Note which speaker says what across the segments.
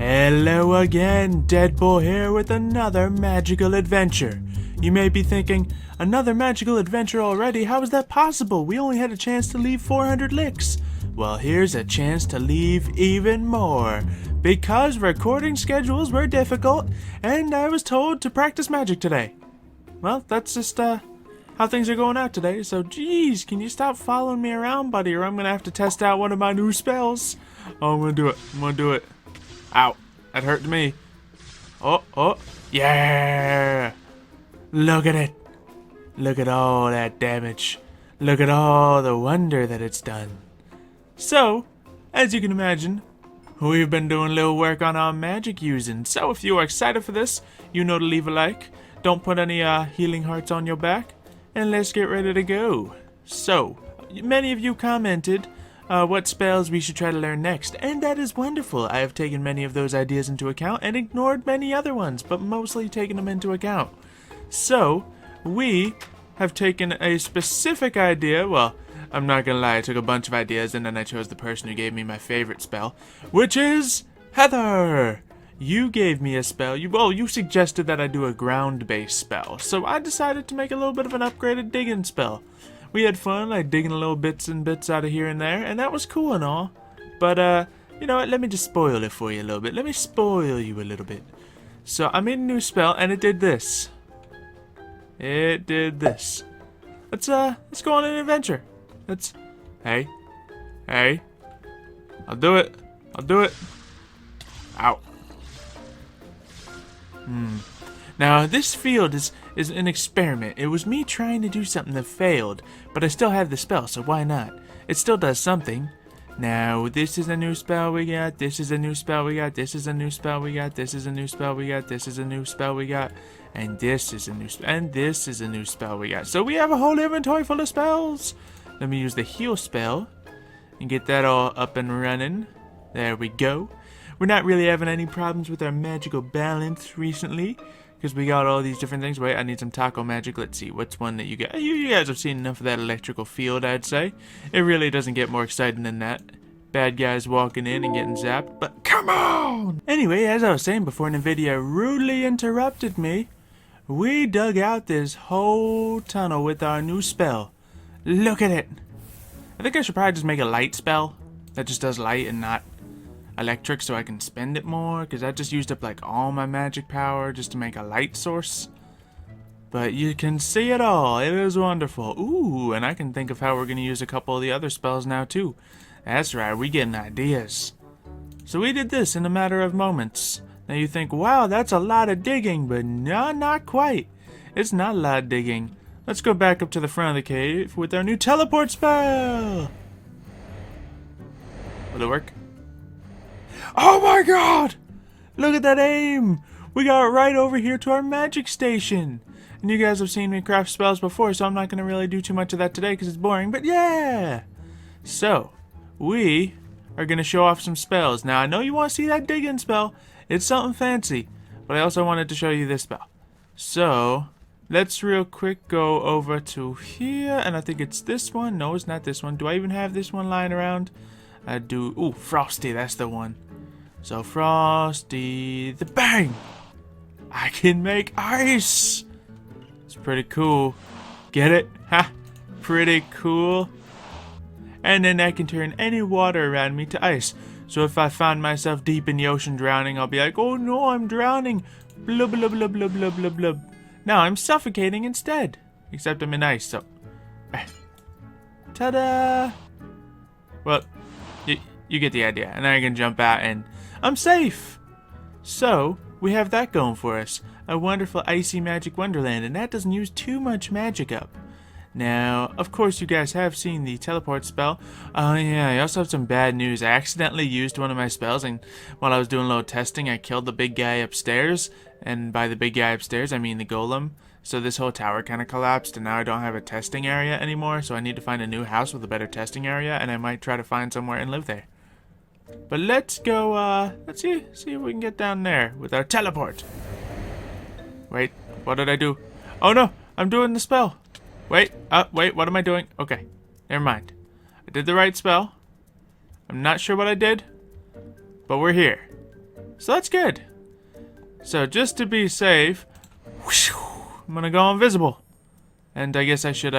Speaker 1: Hello again, Deadpool here with another magical adventure. You may be thinking, another magical adventure already? How is that possible? We only had a chance to leave 400 licks. Well, here's a chance to leave even more. Because recording schedules were difficult, and I was told to practice magic today. Well, that's just how things are going out today, so geez, can you stop following me around, buddy, or I'm gonna have to test out one of my new spells. Oh, I'm gonna do it. Ow, that hurt me. Oh, yeah! Look at it. Look at all that damage. Look at all the wonder that it's done. So, as you can imagine, we've been doing a little work on our magic using. So if you are excited for this, you know to leave a like. Don't put any healing hearts on your back. And let's get ready to go. So, many of you commented what spells we should try to learn next, and that is wonderful. I have taken many of those ideas into account and ignored many other ones, but mostly taken them into account. So, we have taken a specific idea. Well, I'm not gonna lie, I took a bunch of ideas and then I chose the person who gave me my favorite spell, which is Heather. You gave me a spell. You suggested that I do a ground-based spell, so I decided to make a little bit of an upgraded digging spell. We had fun, like digging little bits and bits out of here and there, and that was cool and all. But, you know what, let me just spoil it for you a little bit. Let me spoil you a little bit. So, I made a new spell, and it did this. It did this. Let's go on an adventure. Hey. I'll do it. Ow. Now, this field is an experiment. It was me trying to do something that failed, but I still have the spell, so why not? It still does something. Now, this is a new spell we got, this is a new spell we got, this is a new spell we got, this is a new spell we got, this is a new spell we got, and this is a new spell, and this is a new spell we got. So we have a whole inventory full of spells. Let me use the heal spell and get that all up and running. There we go. We're not really having any problems with our magical balance recently, because we got all these different things. Wait, I need some taco magic. Let's see, what's one that you got? You guys have seen enough of that electrical field, I'd say. It really doesn't get more exciting than that. Bad guys walking in and getting zapped, but come on! Anyway, as I was saying before, NVIDIA rudely interrupted me. We dug out this whole tunnel with our new spell. Look at it! I think I should probably just make a light spell that just does light and not electric, so I can spend it more, because I just used up like all my magic power just to make a light source. But you can see it all. It is wonderful. Ooh, and I can think of how we're going to use a couple of the other spells now too. That's right, we getting ideas. So we did this in a matter of moments. Now you think, wow, that's a lot of digging, but no, not quite. It's not a lot of digging. Let's go back up to the front of the cave with our new teleport spell. Will it work? Oh my god! Look at that aim! We got right over here to our magic station. And you guys have seen me craft spells before, so I'm not going to really do too much of that today because it's boring, but yeah! So, we are going to show off some spells. Now, I know you want to see that digging spell. It's something fancy, but I also wanted to show you this spell. So, let's real quick go over to here, and I think it's this one. No, it's not this one. Do I even have this one lying around? I do. Ooh, Frosty, that's the one. So Frosty, the bang! I can make ice! It's pretty cool. Get it? Ha! Pretty cool. And then I can turn any water around me to ice. So if I find myself deep in the ocean drowning, I'll be like, oh no, I'm drowning. Blub, blub, blub, blub, blub, blub, blub. Now I'm suffocating instead. Except I'm in ice, so. Ta-da! Well, you get the idea. And I can jump out and I'm safe! So, we have that going for us. A wonderful icy magic wonderland, and that doesn't use too much magic up. Now, of course you guys have seen the teleport spell. Oh yeah, I also have some bad news. I accidentally used one of my spells, and while I was doing a little testing, I killed the big guy upstairs. And by the big guy upstairs, I mean the golem. So this whole tower kind of collapsed, and now I don't have a testing area anymore, so I need to find a new house with a better testing area, and I might try to find somewhere and live there. But let's go, let's see if we can get down there with our teleport. Wait, what did I do? Oh no, I'm doing the spell. Wait, what am I doing? Okay, never mind. I did the right spell. I'm not sure what I did, but we're here. So that's good. So just to be safe, I'm gonna go invisible. And I guess I should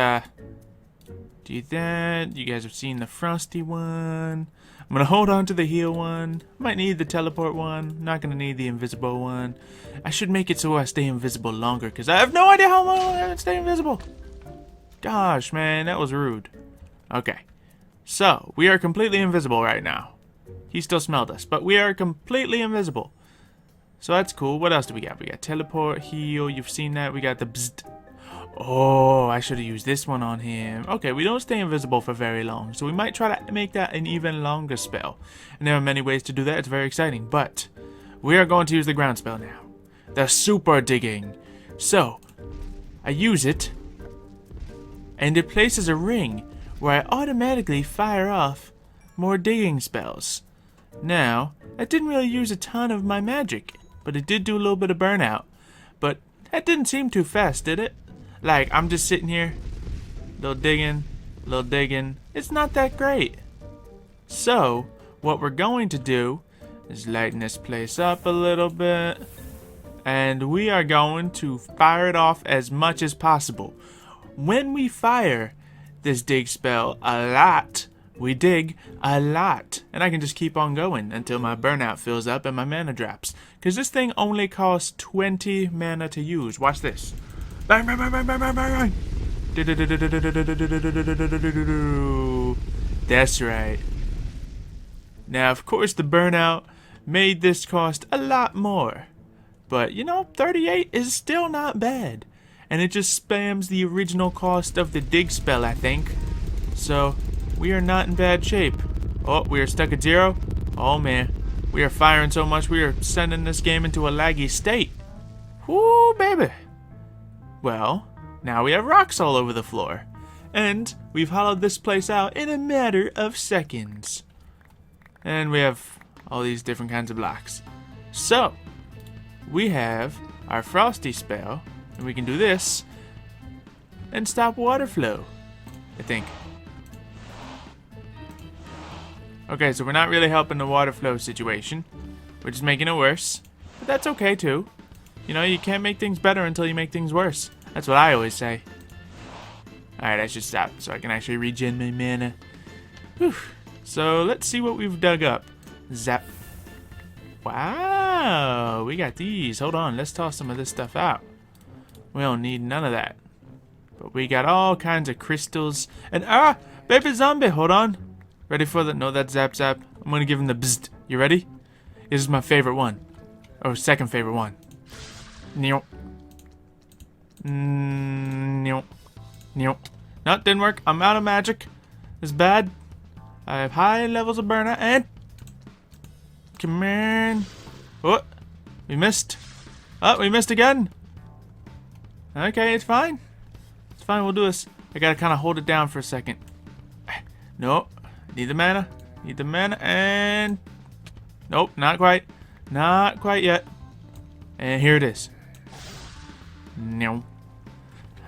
Speaker 1: do that. You guys have seen the frosty one. I'm gonna hold on to the heal one. Might need the teleport one. Not gonna need the invisible one. I should make it so I stay invisible longer, because I have no idea how long I stay invisible. Gosh, man, that was rude. Okay. So, we are completely invisible right now. He still smelled us, but we are completely invisible. So that's cool. What else do we got? We got teleport, heal. You've seen that. We got the bzzzt. Oh, I should have used this one on him. Okay, we don't stay invisible for very long, so we might try to make that an even longer spell. And there are many ways to do that. It's very exciting, but we are going to use the ground spell now. The super digging. So, I use it, and it places a ring where I automatically fire off more digging spells. Now, I didn't really use a ton of my magic, but it did do a little bit of burnout. But that didn't seem too fast, did it? Like, I'm just sitting here, little digging. It's not that great. So, what we're going to do is lighten this place up a little bit. And we are going to fire it off as much as possible. When we fire this dig spell a lot, we dig a lot. And I can just keep on going until my burnout fills up and my mana drops. Because this thing only costs 20 mana to use. Watch this. Bang, bang, bang, bang, bang, bang, bang. That's right. Now, of course, the burnout made this cost a lot more. But, you know, 38 is still not bad. And it just spams the original cost of the dig spell, I think. So, we are not in bad shape. Oh, we are stuck at 0. Oh, man. We are firing so much, we are sending this game into a laggy state. Whoo, baby. Well, now we have rocks all over the floor. And we've hollowed this place out in a matter of seconds. And we have all these different kinds of blocks. So, we have our frosty spell, and we can do this and stop water flow, I think. Okay, so we're not really helping the water flow situation. We're just making it worse. But that's okay too. You know, you can't make things better until you make things worse. That's what I always say. Alright, I should stop so I can actually regen my mana. Whew. So, let's see what we've dug up. Zap. Wow, we got these. Hold on, let's toss some of this stuff out. We don't need none of that. But we got all kinds of crystals. And, baby zombie, hold on. Ready for the, no, that's zap zap. I'm gonna give him the bzzzt. You ready? This is my favorite one. Oh, second favorite one. Neop. Neop. Neop. No, didn't work. I'm out of magic. It's bad. I have high levels of burnout and... Come on. Oh, we missed. Oh, we missed again. Okay, it's fine. It's fine, we'll do this. I gotta kind of hold it down for a second. Nope. Need the mana. Need the mana and... Nope, not quite. Not quite yet. And here it is. No.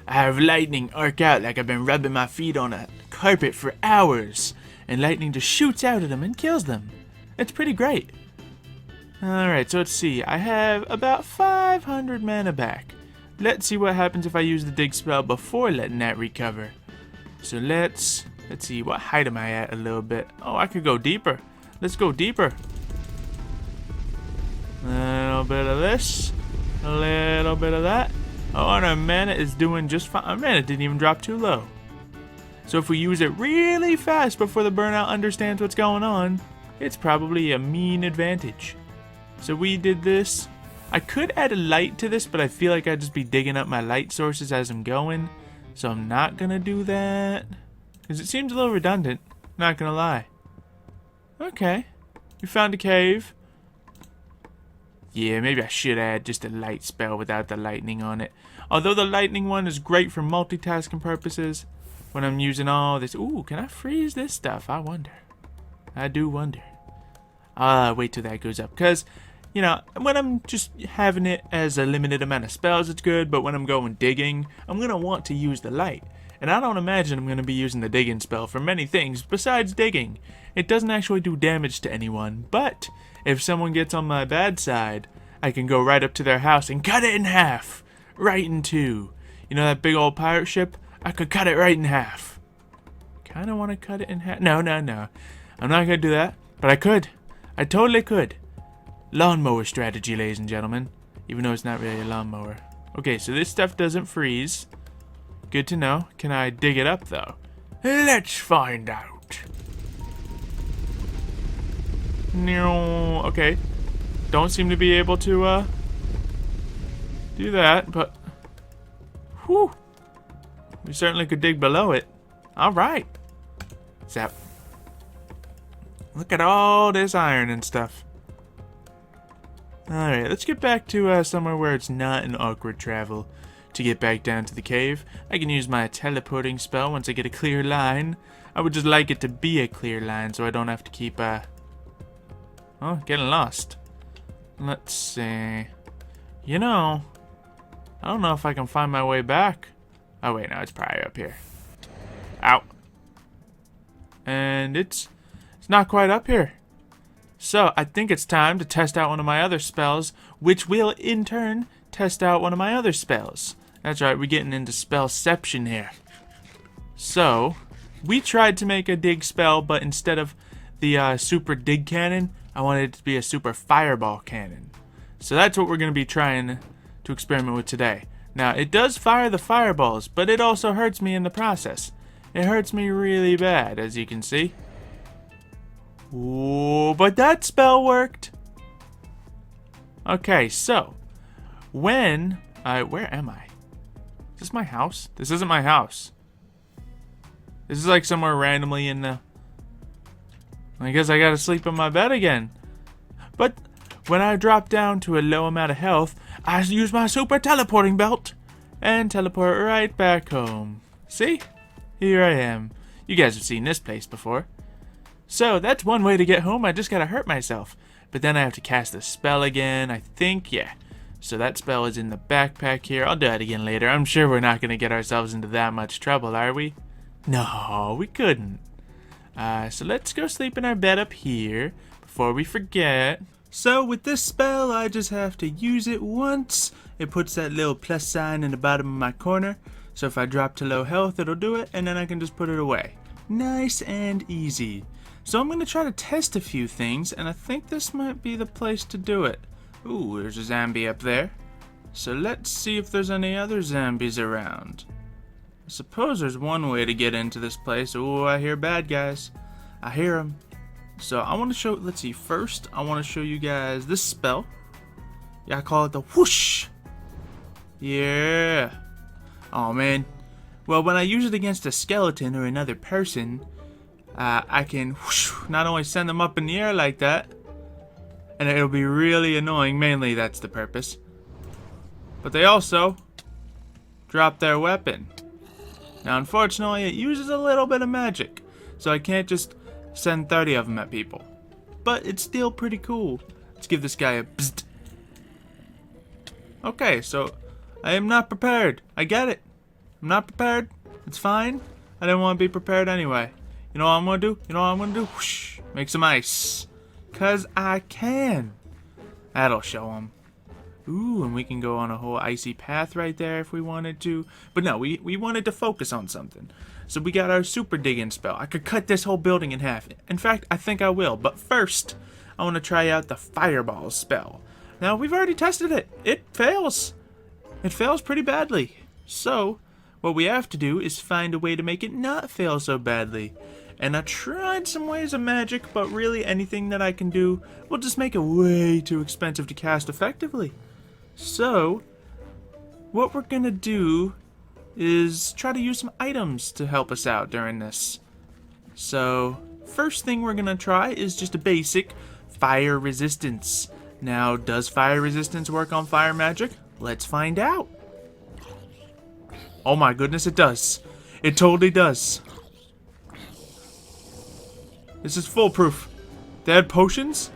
Speaker 1: I have lightning arc out like I've been rubbing my feet on a carpet for hours. And lightning just shoots out at them and kills them. It's pretty great. Alright, so let's see. I have about 500 mana back. Let's see what happens if I use the dig spell before letting that recover. So let's see, what height am I at a little bit? Oh, I could go deeper. Let's go deeper. A little bit of this. A little bit of that. Oh, and our mana is doing just fine. Our mana didn't even drop too low. So if we use it really fast before the burnout understands what's going on, it's probably a mean advantage. So we did this. I could add a light to this, but I feel like I'd just be digging up my light sources as I'm going. So I'm not gonna do that. Because it seems a little redundant. Not gonna lie. Okay. We found a cave. Yeah, maybe I should add just a light spell without the lightning on it. Although the lightning one is great for multitasking purposes. When I'm using all this. Ooh, can I freeze this stuff? I wonder. I do wonder. Wait till that goes up. Because, you know, when I'm just having it as a limited amount of spells, it's good. But when I'm going digging, I'm going to want to use the light. And I don't imagine I'm going to be using the digging spell for many things besides digging. It doesn't actually do damage to anyone, but if someone gets on my bad side, I can go right up to their house and cut it in half. Right in two. You know that big old pirate ship? I could cut it right in half. Kinda wanna cut it in half. No. I'm not gonna do that. But I could. I totally could. Lawnmower strategy, ladies and gentlemen. Even though it's not really a lawnmower. Okay, so this stuff doesn't freeze. Good to know. Can I dig it up, though? Let's find out. No. Okay. Don't seem to be able to, do that, but... Whew. We certainly could dig below it. Alright. Zap. Look at all this iron and stuff. Alright, let's get back to somewhere where it's not an awkward travel. To get back down to the cave, I can use my teleporting spell once I get a clear line. I would just like it to be a clear line so I don't have to keep, getting lost. Let's see. You know, I don't know if I can find my way back. Oh wait, no, it's probably up here. Ow. And it's not quite up here. So, I think it's time to test out one of my other spells, which will, in turn, test out one of my other spells. That's right, we're getting into spellception here. So, we tried to make a dig spell, but instead of the super dig cannon, I wanted it to be a super fireball cannon. So that's what we're going to be trying to experiment with today. Now, it does fire the fireballs, but it also hurts me in the process. It hurts me really bad, as you can see. Ooh, but that spell worked. Okay, so when where am I? Is this my house? This isn't my house. This is like somewhere randomly in the... I guess I gotta sleep in my bed again. But when I drop down to a low amount of health, I use my super teleporting belt and teleport right back home. See? Here I am. You guys have seen this place before. So, that's one way to get home. I just gotta hurt myself. But then I have to cast the spell again, I think. Yeah. So that spell is in the backpack here. I'll do it again later. I'm sure we're not gonna get ourselves into that much trouble, are we? No, we couldn't. So let's go sleep in our bed up here before we forget. So with this spell, I just have to use it once. It puts that little plus sign in the bottom of my corner. So if I drop to low health, it'll do it, and then I can just put it away. Nice and easy. So I'm going to try to test a few things, and I think this might be the place to do it. Ooh, there's a zombie up there. So let's see if there's any other zombies around. I suppose there's one way to get into this place. Ooh, I hear bad guys. I hear them. So I want to show, let's see, first I want to show you guys this spell. Yeah, I call it the whoosh. Yeah. Oh man. Well, when I use it against a skeleton or another person, I can whoosh, not only send them up in the air like that, and it'll be really annoying, mainly that's the purpose, but they also drop their weapon. Now unfortunately it uses a little bit of magic, so I can't just send 30 of them at people, but it's still pretty cool. Let's give this guy a bzzzt. Okay, so I am not prepared. I get it. I'm not prepared. It's fine. I didn't want to be prepared anyway. You know what I'm going to do? You know what I'm going to do? Whoosh. Make some ice. Because I can. That'll show them. Ooh, and we can go on a whole icy path right there if we wanted to. But no, we wanted to focus on something. So we got our super digging spell. I could cut this whole building in half. In fact, I think I will. But first, I want to try out the fireball spell. Now, we've already tested it. It fails. It fails pretty badly. So, what we have to do is find a way to make it not fail so badly. And I tried some ways of magic, but really anything that I can do will just make it way too expensive to cast effectively. So, what we're gonna do is try to use some items to help us out during this. So, first thing we're gonna try is just a basic fire resistance. Now, does fire resistance work on fire magic? Let's find out. Oh my goodness, it does. It totally does. This is foolproof. They had potions?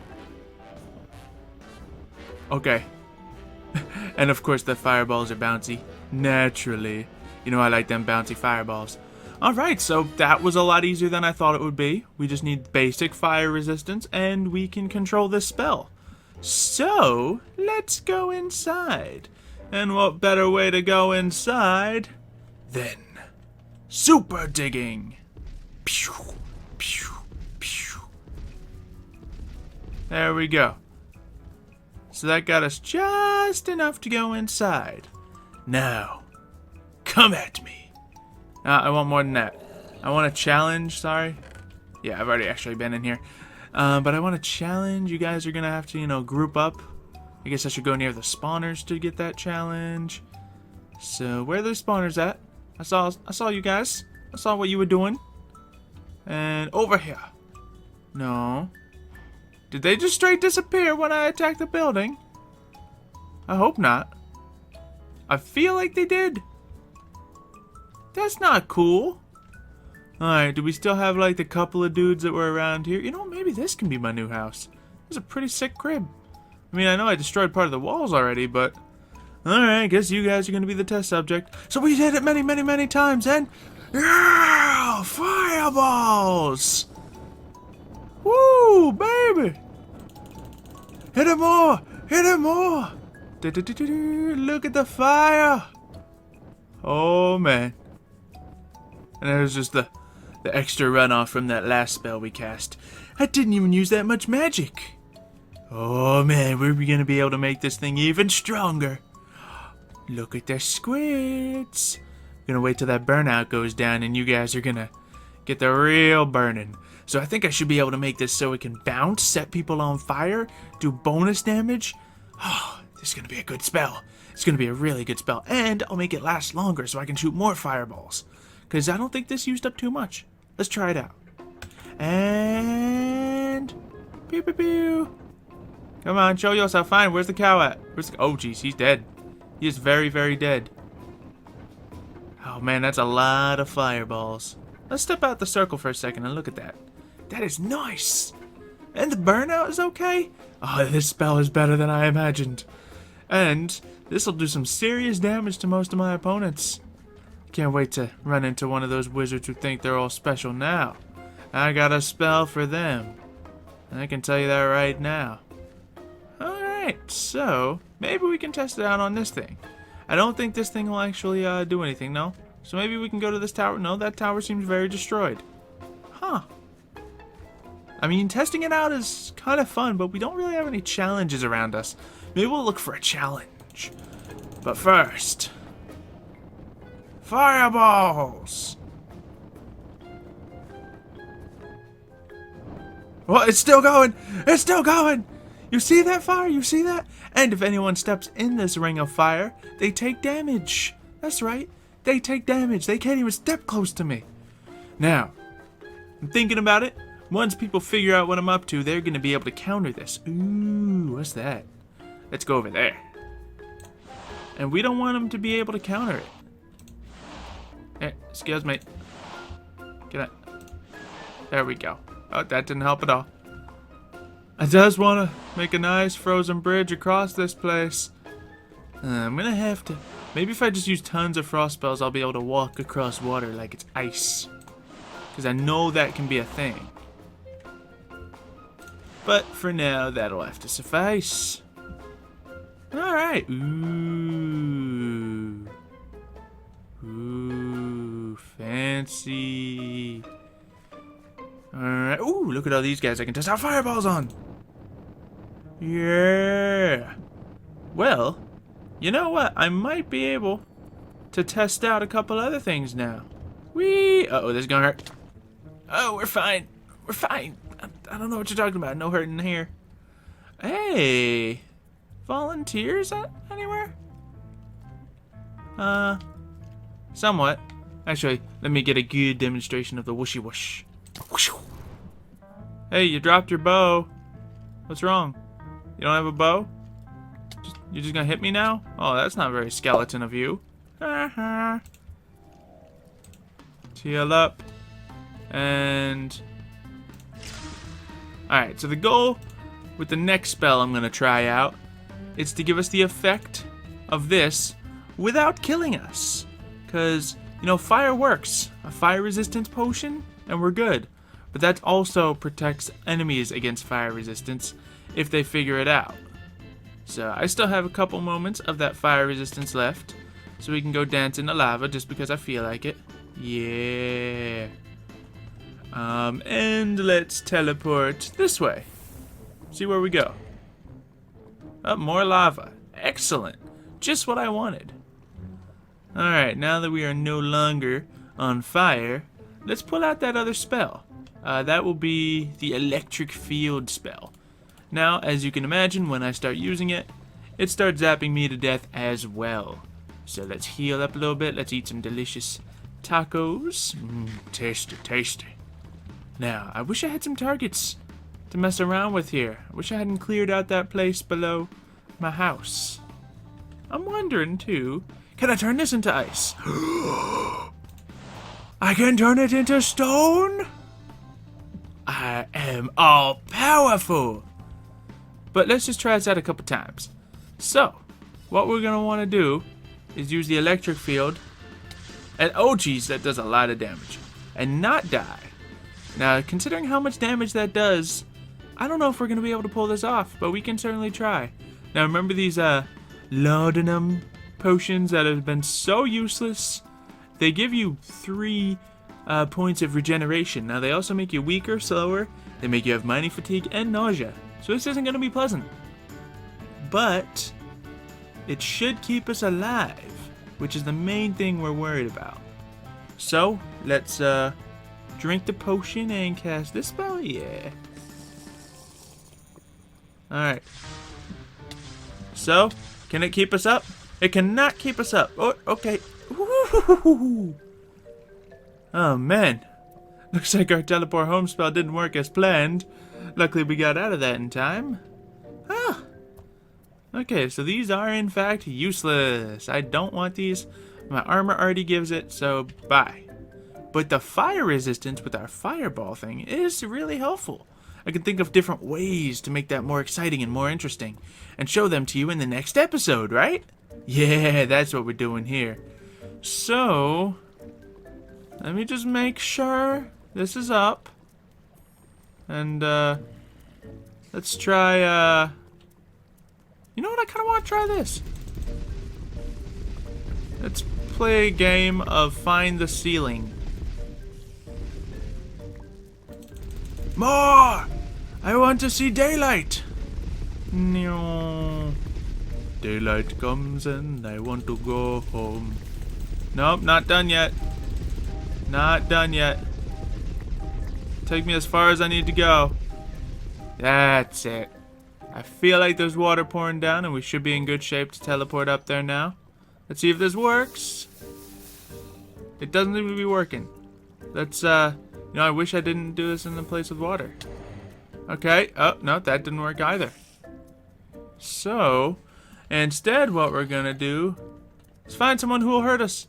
Speaker 1: Okay. And of course the fireballs are bouncy. Naturally. You know I like them bouncy fireballs. Alright, so that was a lot easier than I thought it would be. We just need basic fire resistance, and we can control this spell. So, let's go inside. And what better way to go inside than super digging? Pew, pew, pew. There we go. So that got us just enough to go inside. Now, come at me. I want more than that. I want a challenge, sorry. Yeah, I've already actually been in here. But I want a challenge. You guys are going to have to, group up. I guess I should go near the spawners to get that challenge. So, where are the spawners at? I saw you guys. I saw what you were doing. And over here. No. Did they just straight disappear when I attacked the building? I hope not. I feel like they did. That's not cool. Alright, do we still have like the couple of dudes that were around here? Maybe this can be my new house. This is a pretty sick crib. I mean, I know I destroyed part of the walls already, but... Alright, I guess you guys are going to be the test subject. So we did it many, many, many times, and... Yeah! Fireballs! Woo, baby! Hit him more! Hit him more! Look at the fire! Oh, man. And there's just the extra runoff from that last spell we cast. I didn't even use that much magic. Oh man, we're gonna be able to make this thing even stronger. Look at the squids. Gonna wait till that burnout goes down and you guys are gonna get the real burning. So I think I should be able to make this so it can bounce, set people on fire, do bonus damage. Oh, this is gonna be a good spell. It's gonna be a really good spell. And I'll make it last longer so I can shoot more fireballs. Because I don't think this used up too much. Let's try it out. And... Pew, pew, pew. Come on, show yourself. Fine, where's the cow at? Oh, jeez, he's dead. He is very, very dead. Oh, man, that's a lot of fireballs. Let's step out the circle for a second and look at that. That is nice. And the burnout is okay. Oh, this spell is better than I imagined. And this will do some serious damage to most of my opponents. Can't wait to run into one of those wizards who think they're all special now. I got a spell for them. I can tell you that right now. Alright, so maybe we can test it out on this thing. I don't think this thing will actually do anything, no? So maybe we can go to this tower. No, that tower seems very destroyed. Huh. I mean, testing it out is kind of fun, but we don't really have any challenges around us. Maybe we'll look for a challenge. But first... Fireballs! Well, it's still going! It's still going! You see that fire? You see that? And if anyone steps in this ring of fire, they take damage. That's right. They take damage. They can't even step close to me. Now, I'm thinking about it. Once people figure out what I'm up to, they're going to be able to counter this. Ooh, what's that? Let's go over there. And we don't want them to be able to counter it. Hey, excuse me. Get it. There we go. Oh, that didn't help at all. I just want to make a nice frozen bridge across this place. I'm going to have to... Maybe if I just use tons of frost spells, I'll be able to walk across water like it's ice. Because I know that can be a thing. But for now, that'll have to suffice. Alright. Ooh. Ooh, fancy. Alright. Ooh, look at all these guys I can test out fireballs on. Yeah. Well, you know what? I might be able to test out a couple other things now. Whee! Uh-oh, this is gonna hurt. Oh, we're fine. We're fine. I don't know what you're talking about. No hurting here. Hey. Volunteers anywhere? Somewhat. Actually, let me get a good demonstration of the whooshy whoosh. Hey, you dropped your bow. What's wrong? You don't have a bow? You're just gonna hit me now? Oh, that's not very skeleton of you. Heal up. And... Alright, so the goal with the next spell I'm gonna try out is to give us the effect of this without killing us. Because you know, fire works. A fire resistance potion, and we're good. But that also protects enemies against fire resistance if they figure it out. So I still have a couple moments of that fire resistance left, so we can go dance in the lava just because I feel like it. Yeah. And let's teleport this way. See where we go. Oh, more lava. Excellent. Just what I wanted. Alright, now that we are no longer on fire, let's pull out that other spell. That will be the electric field spell. Now, as you can imagine, when I start using it, it starts zapping me to death as well. So let's heal up a little bit. Let's eat some delicious tacos. Tasty, tasty. Now, I wish I had some targets to mess around with here. I wish I hadn't cleared out that place below my house. I'm wondering, too, can I turn this into ice? I can turn it into stone? I am all powerful. But let's just try this out a couple times. So, what we're going to want to do is use the electric field. And oh geez, that does a lot of damage. And not die. Now, considering how much damage that does, I don't know if we're going to be able to pull this off, but we can certainly try. Now, remember these laudanum potions that have been so useless? They give you 3 points of regeneration. Now, they also make you weaker, slower. They make you have mining fatigue and nausea. So this isn't going to be pleasant. But it should keep us alive, which is the main thing we're worried about. So, let's drink the potion and cast this spell. Yeah. Alright. So, can it keep us up? It cannot keep us up. Oh, okay. Oh, man. Looks like our teleport home spell didn't work as planned. Luckily, we got out of that in time. Ah. Okay, so these are, in fact, useless. I don't want these. My armor already gives it, so bye. But the fire resistance with our fireball thing is really helpful. I can think of different ways to make that more exciting and more interesting, and show them to you in the next episode, right? Yeah, that's what we're doing here. So, let me just make sure this is up. And, let's try, you know what? I kind of want to try this. Let's play a game of Find the Ceiling. More! I want to see daylight. No. Daylight comes and I want to go home. Nope, not done yet. Not done yet. Take me as far as I need to go. That's it. I feel like there's water pouring down and we should be in good shape to teleport up there now. Let's see if this works. It doesn't seem to be working. Let's, you know, I wish I didn't do this in the place with water. Okay. Oh, no, that didn't work either. So, instead what we're gonna do is find someone who will hurt us.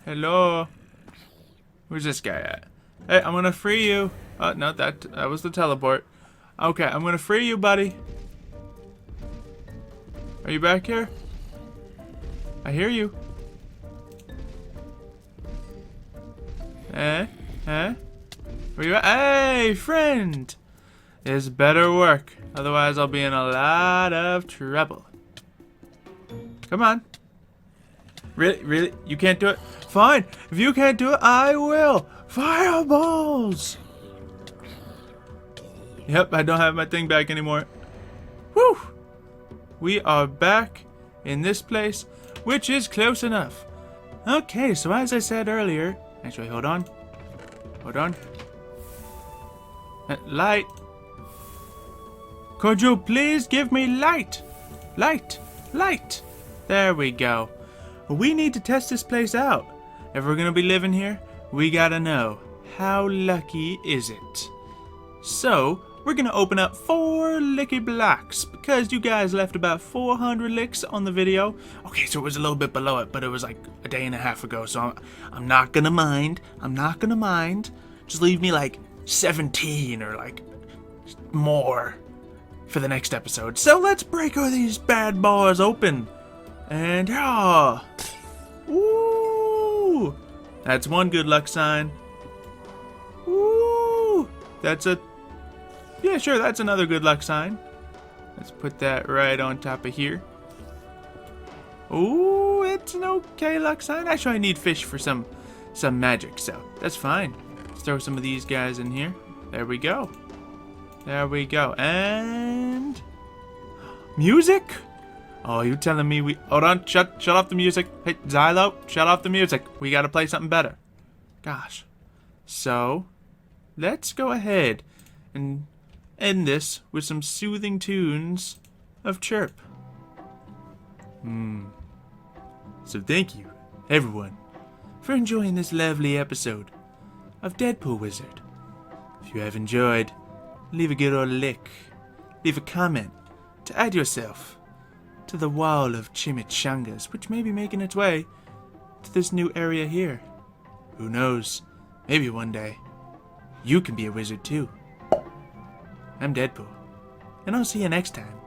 Speaker 1: Hello? Where's this guy at? Hey, I'm gonna free you. Oh, no, that was the teleport. Okay, I'm gonna free you, buddy. Are you back here? I hear you. Where you at? Hey, friend! This better work. Otherwise, I'll be in a lot of trouble. Come on. Really? Really? You can't do it? Fine. If you can't do it, I will. Fireballs! Yep, I don't have my thing back anymore. Whew! We are back in this place, which is close enough. Okay, so as I said earlier... Actually, hold on. Hold on. Light. Could you please give me light? Light. Light. There we go. We need to test this place out. If we're gonna be living here, we gotta know, how lucky is it? So, we're gonna open up 4 licky blocks because you guys left about 400 licks on the video. Okay, so it was a little bit below it, but it was like a day and a half ago, so I'm not gonna mind. I'm not gonna mind. Just leave me like 17 or like more for the next episode. So let's break all these bad boys open. And Ooh! That's one good luck sign. Ooh! That's a... Yeah, sure, that's another good luck sign. Let's put that right on top of here. Ooh, it's an okay luck sign. Actually, I need fish for some magic, so that's fine. Let's throw some of these guys in here. There we go. There we go. And... music? Oh, you telling me we... Hold on, shut off the music. Hey, Xylo, shut off the music. We gotta play something better. Gosh. So, let's go ahead and end this with some soothing tunes of chirp. So thank you, everyone, for enjoying this lovely episode of Deadpool Wizard. If you have enjoyed, leave a good old lick. Leave a comment to add yourself to the wall of chimichangas, which may be making its way to this new area here. Who knows? Maybe one day you can be a wizard too. I'm Deadpool, and I'll see you next time.